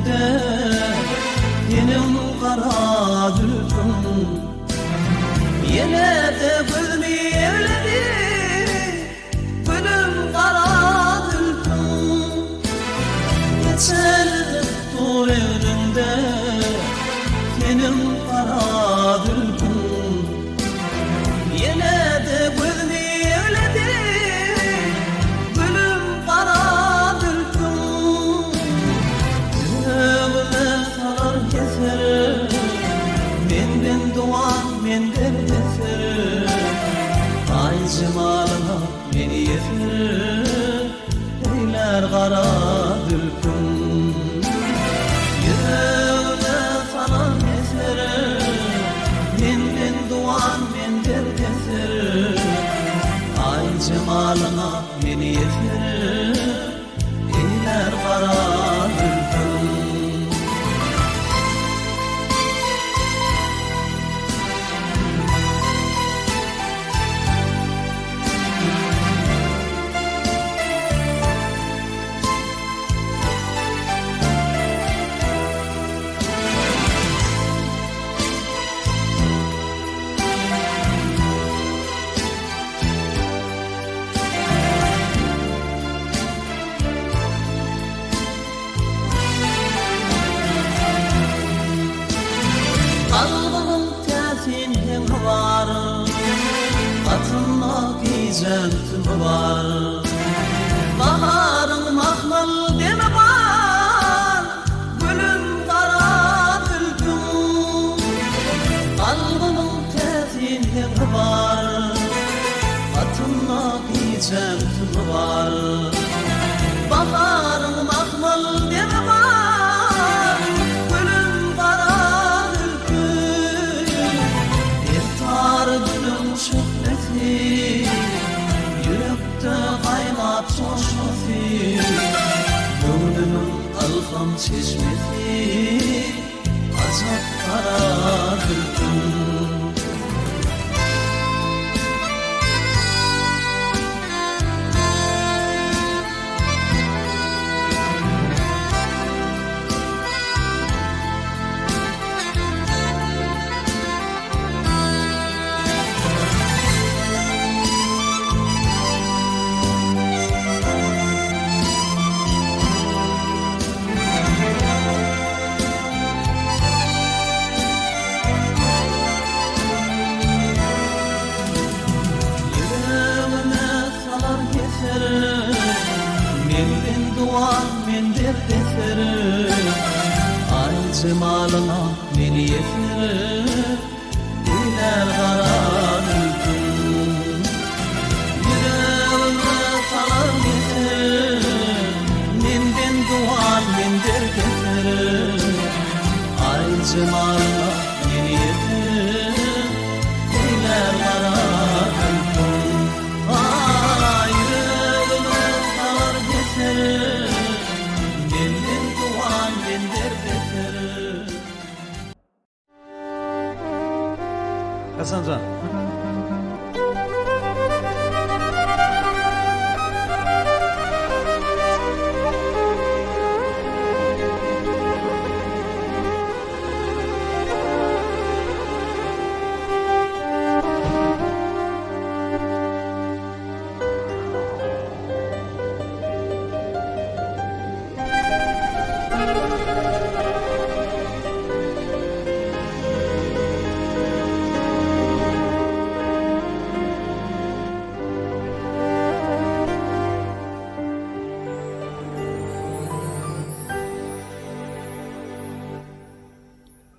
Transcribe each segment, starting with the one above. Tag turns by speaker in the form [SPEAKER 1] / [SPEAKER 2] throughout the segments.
[SPEAKER 1] önünde benim kara dülküm. Yine de gülmü evledi gülüm kara dülküm. Geçer dur önünde benim kara dülküm. Yine de gülmü evledi gülüm kara dülküm. Yüreğime salar keser menden duan menden keser. Ay cemalına beni yeter eyler kara dülküm. Yüreğime salar keser menden duan menden keser. Ay cemalına beni yeter eyler kara dülküm. Kalbinin tesinde var, atılmak icentim var. Baharın mahmal deme var, gülüm kara dülküm. Kalbinin tesinde var, atılmak icentim var. Baharın mahmal deme var, gülüm kara dülküm. İftar gülüm şöhreti, yürekte kaynat coşması. Gönlümün alham çeşmesi, acap kara dülküm. Menden duan menden keser. Ay cemalına beni yeter eyler kara dülküm. Yüreğime salar yeter menden duan menden keser. Ay cemalına beni yeter eyler kara dülküm. Menden duan menden keser.
[SPEAKER 2] Hasancan.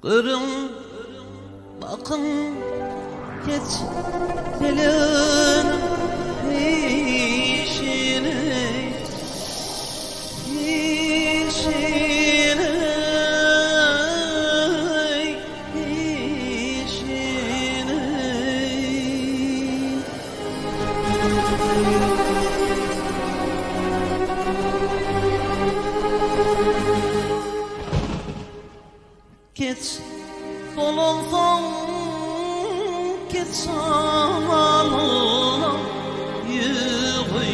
[SPEAKER 1] Kırın bakın geç gelin peşine peşine peşine. Geç bulunsun geç zamanına yığıydı.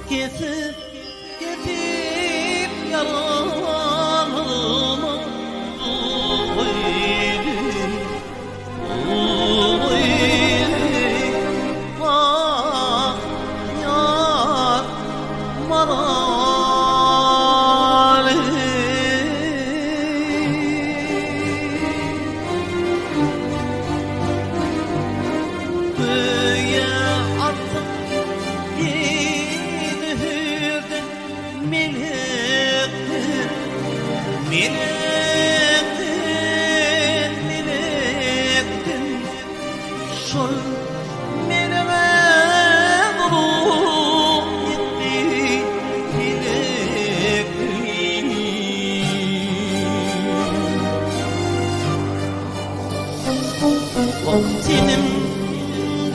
[SPEAKER 1] Kesip kesip yaranımı ah yar marali Büyü artık yedihirde melektin melektin şol meleme ruh gitti melektin Vaktinim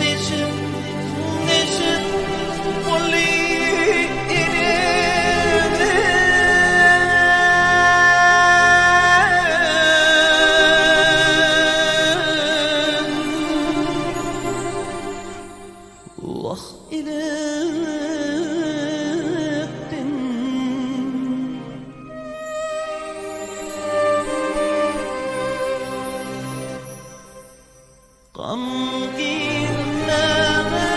[SPEAKER 1] deşim deşim Kulli Vah ilettin Kan girmeme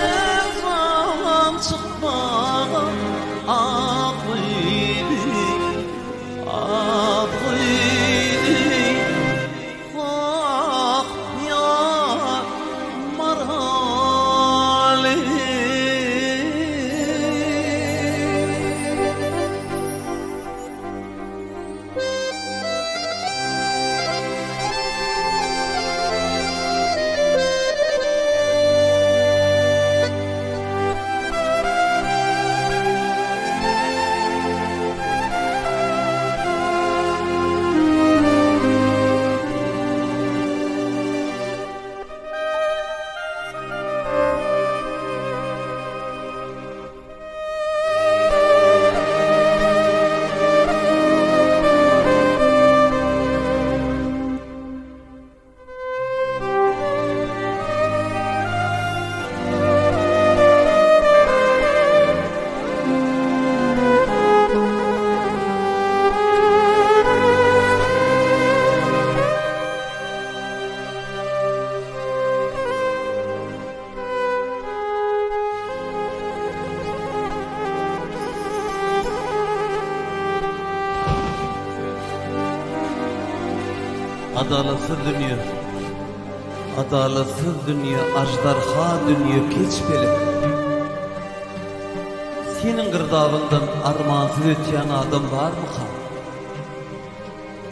[SPEAKER 1] zaman çıkmağa Ağıydı, ağıydı Ah yar marali Adalatsız dünya, adalatsız dünya, ajdarha dünya keçpeli. Senin gırdabından armansız ötýän adam var mı ha?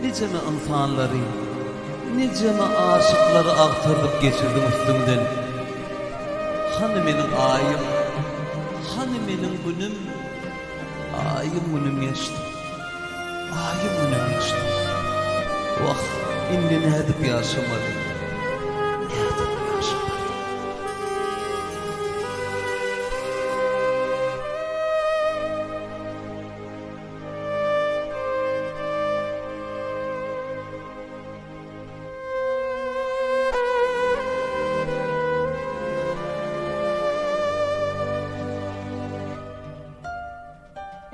[SPEAKER 1] Niceme insanları, niceme aşıkları agtırdıp geçirdim üstümden. Hani menin ayım, hani menin günüm, ayım günüm yaştı, ayım günüm yaştı. Vah, indi ne edip yaşamadım, ne edip yaşamadım.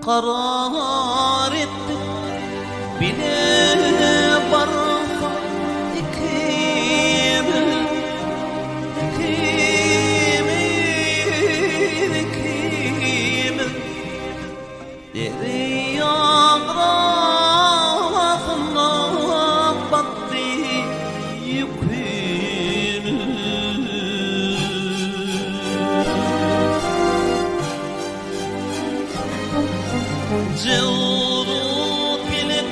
[SPEAKER 1] Karar ettim bile varsa ikimin deryan rafına battı yükümün Cevdut bilip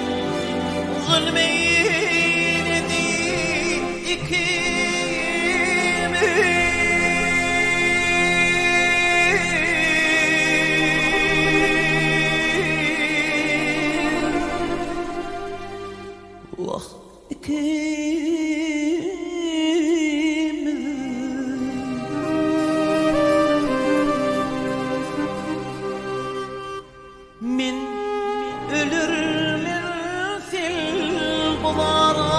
[SPEAKER 1] zulmeyledi ikimiz ölür müsil bulara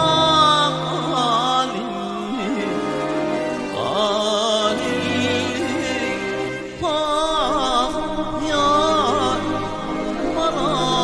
[SPEAKER 1] halini yar manali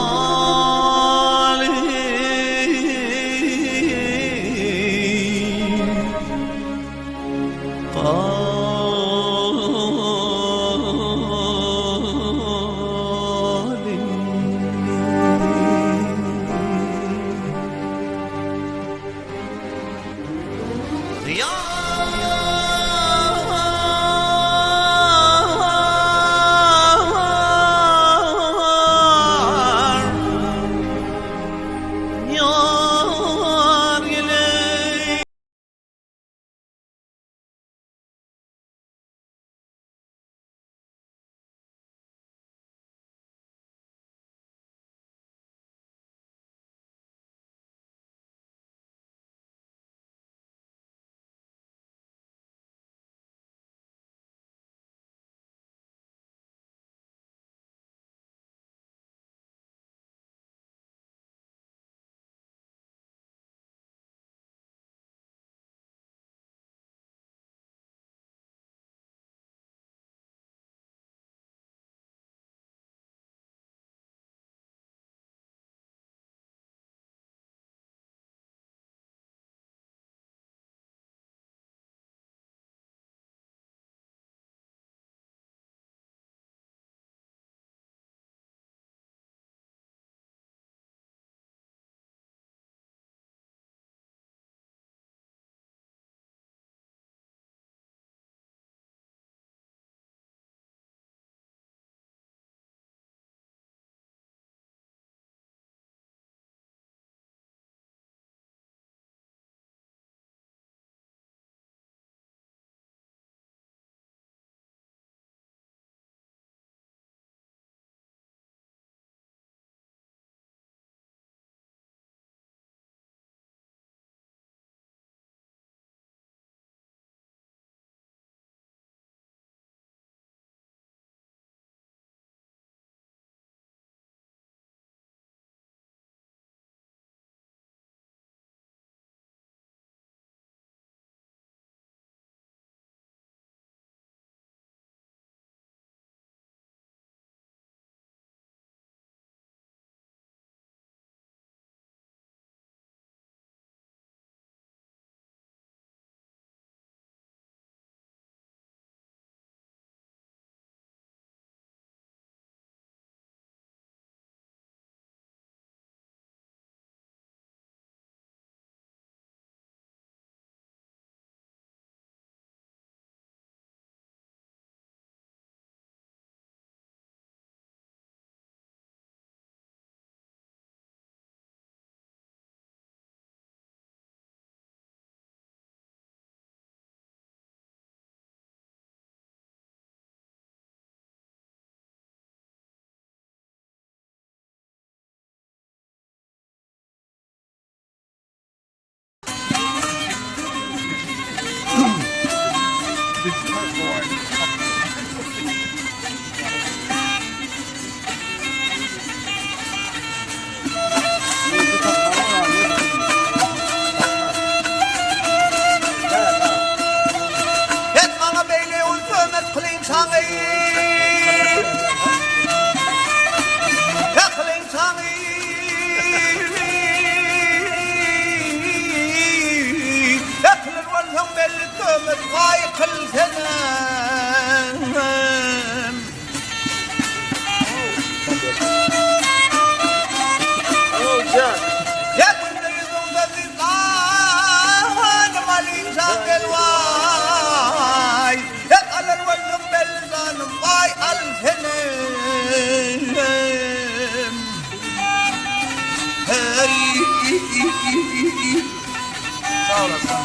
[SPEAKER 2] Sağ olasın.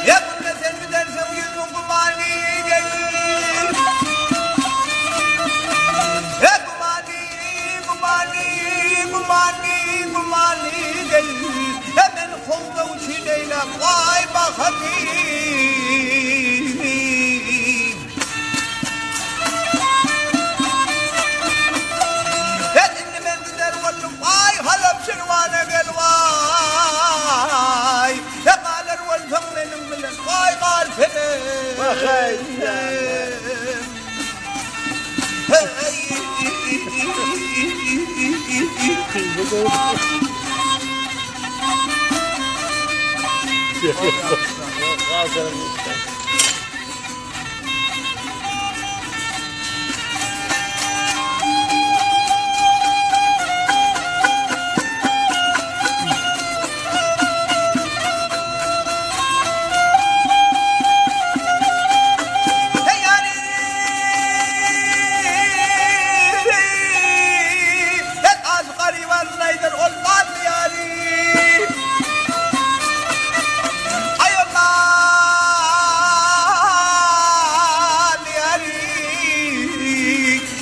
[SPEAKER 3] Yakında sen gidersen yüzün kumani gelir. Kumani, kumani, kumani, kumani gelir. Hey yani et asgari varlaydır olmaz yani ay Allah yani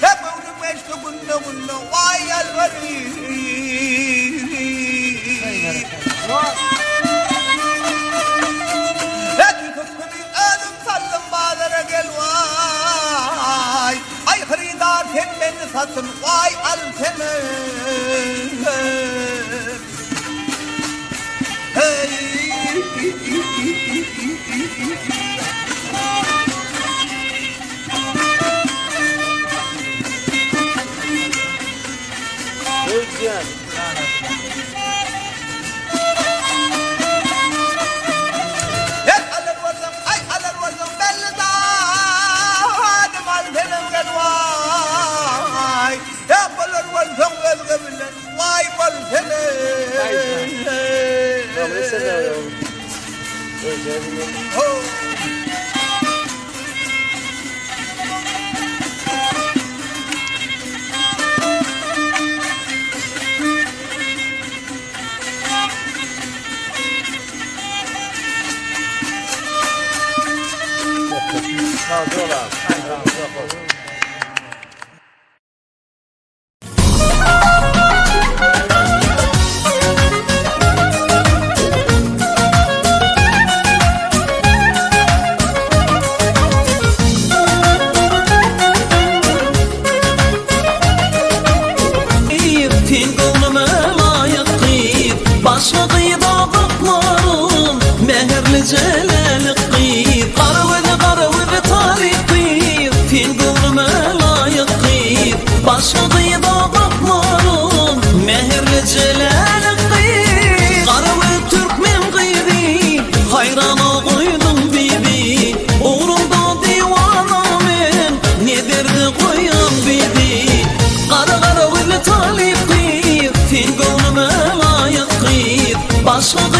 [SPEAKER 3] hep onu meşgul bununla vay alveri لكن تفكري آدم سلم بادر قلواي أي خريدار كم من ستن واي الفمن يسأل الوزن أي على الوزن بلدا آدم الفمن قلواي يقبل الوزن والقبل واي بالفمن
[SPEAKER 2] Fin gönlüme layık kıyıp başladı dağıtlarım Meherli celali kıyıp Karıvıdı tarih kıyıp Fin gönlüme layık kıyıp başladı dağıtlarım Meherli celali kıyıp Karıvı Türkmen kıyıp Hayrana koydum bibi Uğrumda divanamın Ne derdi koyan bibi Karıvıdı talip Fin gönlüme layık kıyıp başladı